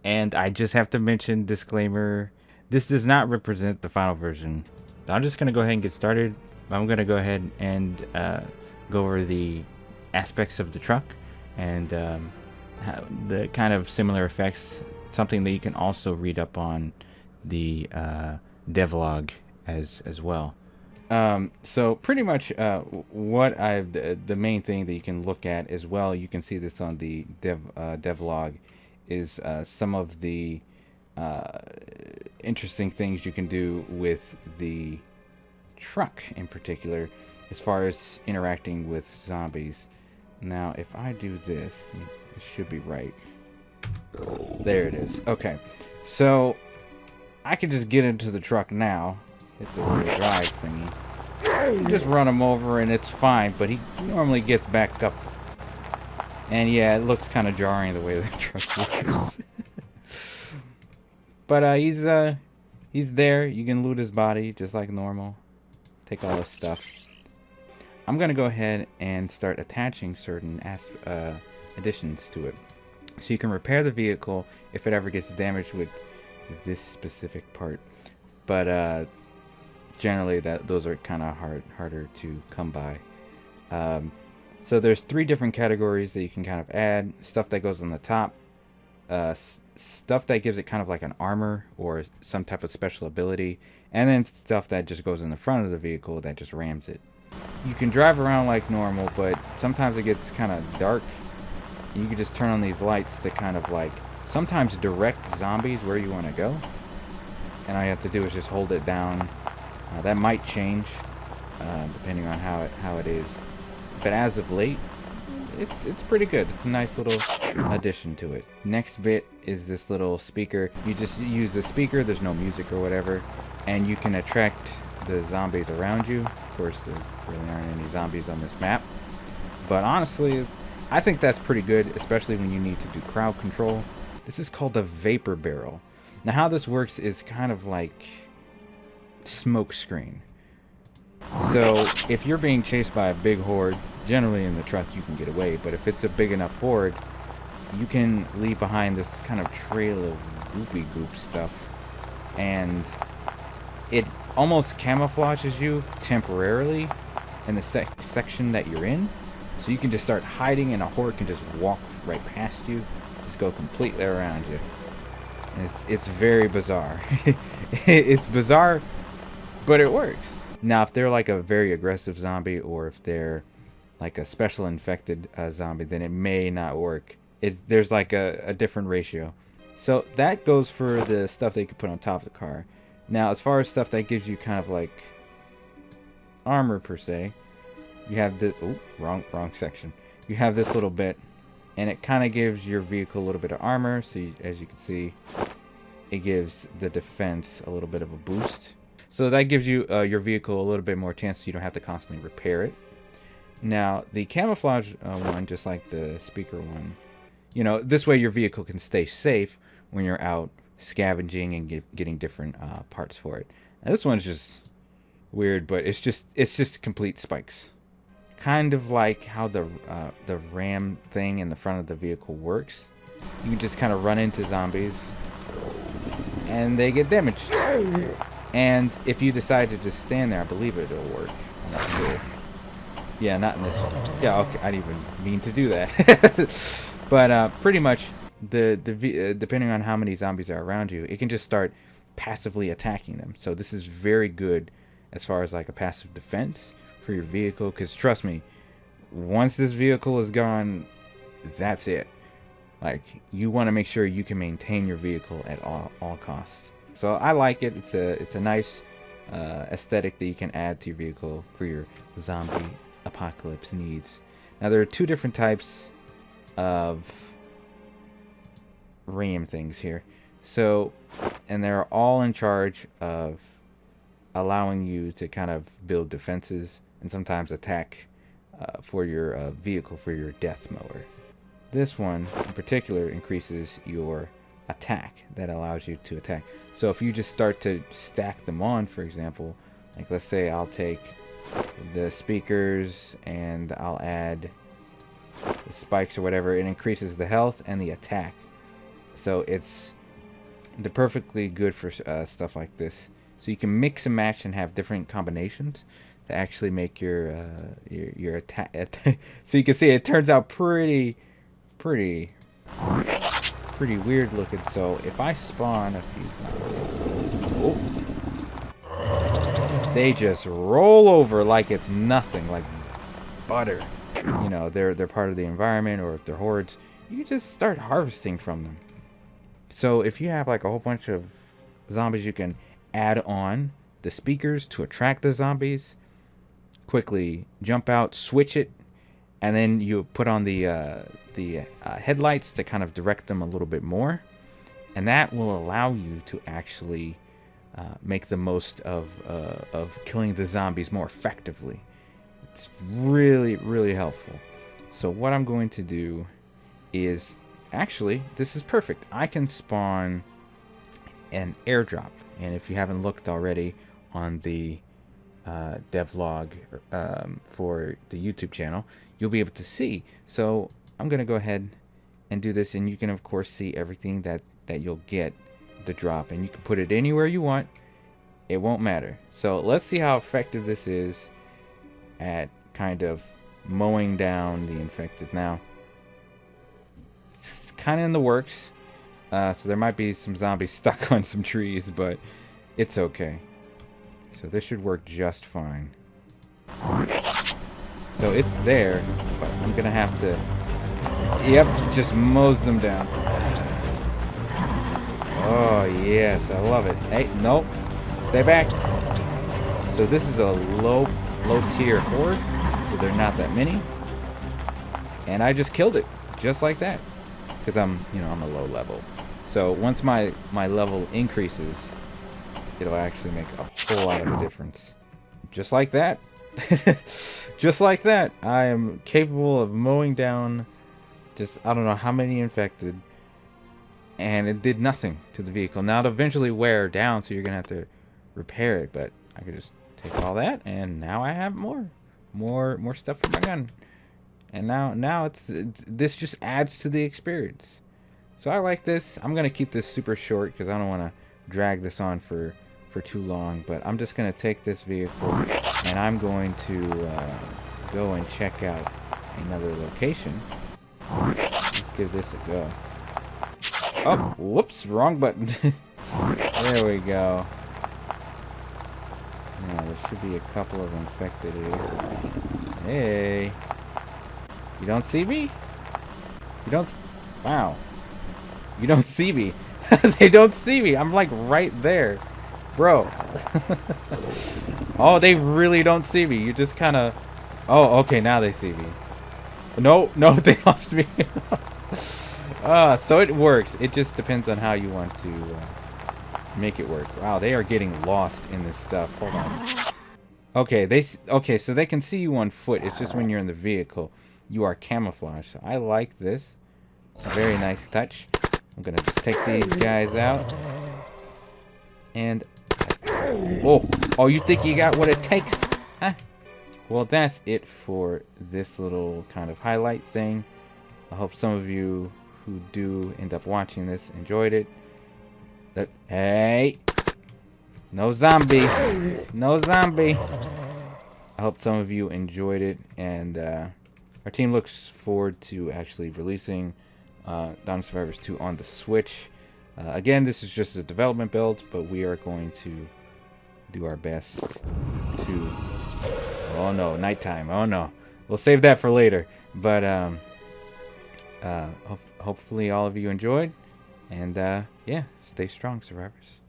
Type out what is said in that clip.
And I just have to mention, disclaimer, this does not represent the final version. I'm just going to go ahead and get started. I'm going to go ahead and go over the aspects of the truck and the kind of similar effects, something that you can also read up on the devlog as well. So pretty much what the main thing that you can look at as well, you can see this on the devlog, is some of the interesting things you can do with the truck in particular as far as interacting with zombies. Now if I do this, it should be right. There it is. Okay, so I can just get into the truck now, hit the rear drive thingy, just run him over and it's fine, but he normally gets back up. And yeah, it looks kind of jarring the way the truck moves. But he's there. You can loot his body just like normal. Take all this stuff. I'm gonna go ahead and start attaching certain additions to it, so you can repair the vehicle if it ever gets damaged with this specific part. But generally, those are kind of harder to come by. So there's 3 different categories that you can kind of add. Stuff that goes on the top, stuff that gives it kind of like an armor or some type of special ability, and then stuff that just goes in the front of the vehicle that just rams it. You can drive around like normal, but sometimes it gets kind of dark. You can just turn on these lights to kind of like sometimes direct zombies where you want to go, and all you have to do is just hold it down. That might change depending on how it is. But as of late, it's pretty good. It's a nice little addition to it. Next bit is this little speaker. You just use the speaker. There's no music or whatever, and you can attract the zombies around you. Of course, there really aren't any zombies on this map, but honestly, I think that's pretty good, especially when you need to do crowd control. This is called the vapor barrel. Now, how this works is kind of like smoke screen. So if you're being chased by a big horde, generally in the truck you can get away, but if it's a big enough horde, you can leave behind this kind of trail of goopy goop stuff, and it almost camouflages you temporarily in the section that you're in, so you can just start hiding and a horde can just walk right past you, just go completely around you. And it's very bizarre. It's bizarre, but it works. Now, if they're like a very aggressive zombie, or if they're like a special infected zombie, then it may not work. There's like a different ratio. So that goes for the stuff that you can put on top of the car. Now, as far as stuff that gives you kind of like armor per se, you have the wrong section. You have this little bit, and it kind of gives your vehicle a little bit of armor. So as you can see, it gives the defense a little bit of a boost. So that gives you your vehicle a little bit more chance, so you don't have to constantly repair it. Now, the camouflage one, just like the speaker one, this way your vehicle can stay safe when you're out scavenging and getting different parts for it. Now, this one's just weird, but it's just complete spikes. Kind of like how the ram thing in the front of the vehicle works. You can just kind of run into zombies, and they get damaged. And if you decide to just stand there, I believe it'll work. I'm not sure. Yeah, not in this one. Yeah, okay, I didn't even mean to do that. But pretty much, depending on how many zombies are around you, it can just start passively attacking them. So this is very good as far as like a passive defense for your vehicle. Because trust me, once this vehicle is gone, that's it. Like, you want to make sure you can maintain your vehicle at all costs. So I like it. It's a nice aesthetic that you can add to your vehicle for your zombie apocalypse needs. Now, there are 2 different types of ram things here. So, and they're all in charge of allowing you to kind of build defenses and sometimes attack for your vehicle, for your death mower. This one in particular increases your attack, that allows you to attack. So if you just start to stack them on, for example, like let's say I'll take the speakers and I'll add the spikes or whatever, it increases the health and the attack. So they're perfectly good for stuff like this. So you can mix and match and have different combinations to actually make your attack. So you can see it turns out pretty weird looking. So if I spawn a few zombies, they just roll over like it's nothing, like butter. You know, they're part of the environment, or if they're hordes, you can just start harvesting from them. So if you have like a whole bunch of zombies, you can add on the speakers to attract the zombies. Quickly jump out, switch it, and then you put on the headlights to kind of direct them a little bit more, and that will allow you to actually make the most of killing the zombies more effectively. It's really helpful. So what I'm going to do is, actually, this is perfect. I can spawn an airdrop, and if you haven't looked already on the devlog for the YouTube channel, you'll be able to see. So I'm gonna go ahead and do this, and you can of course see everything that you'll get the drop, and you can put it anywhere you want. It won't matter. So let's see how effective this is at kind of mowing down the infected. Now it's kind of in the works, so there might be some zombies stuck on some trees, but it's okay. So this should work just fine. So it's there, but I'm gonna have to, yep, just mows them down. Oh yes, I love it. Hey, nope, stay back. So this is a low tier horde, so they're not that many, and I just killed it just like that, because I'm a low level. So once my level increases, it'll actually make a whole lot of a difference. Just like that. Just like that. I am capable of mowing down just, I don't know how many infected, and it did nothing to the vehicle. Now it'll eventually wear down, so you're gonna have to repair it, but I could just take all that, and now I have more stuff for my gun. And now this just adds to the experience. So I like this. I'm gonna keep this super short because I don't want to drag this on for too long, but I'm just gonna take this vehicle and I'm going to go and check out another location. Let's give this a go. Oh, whoops, wrong button. There we go. Now there should be a couple of infected here. Hey, you don't see me? You don't? Wow, you don't see me. They don't see me. I'm like right there. Bro. Oh, they really don't see me. You just kind of... Oh, okay, now they see me. No, they lost me. So it works. It just depends on how you want to make it work. Wow, they are getting lost in this stuff. Hold on. Okay, so they can see you on foot. It's just when you're in the vehicle, you are camouflaged. So I like this. A very nice touch. I'm going to just take these guys out. And... Oh, you think you got what it takes? Huh? Well, that's it for this little kind of highlight thing. I hope some of you who do end up watching this enjoyed it. Hey! No zombie! No zombie! I hope some of you enjoyed it, and our team looks forward to actually releasing Dawn of Survivors 2 on the Switch. Again, this is just a development build, but we are going to do our best to... Oh no, nighttime. Oh no. We'll save that for later. But hopefully all of you enjoyed. And yeah, stay strong, survivors.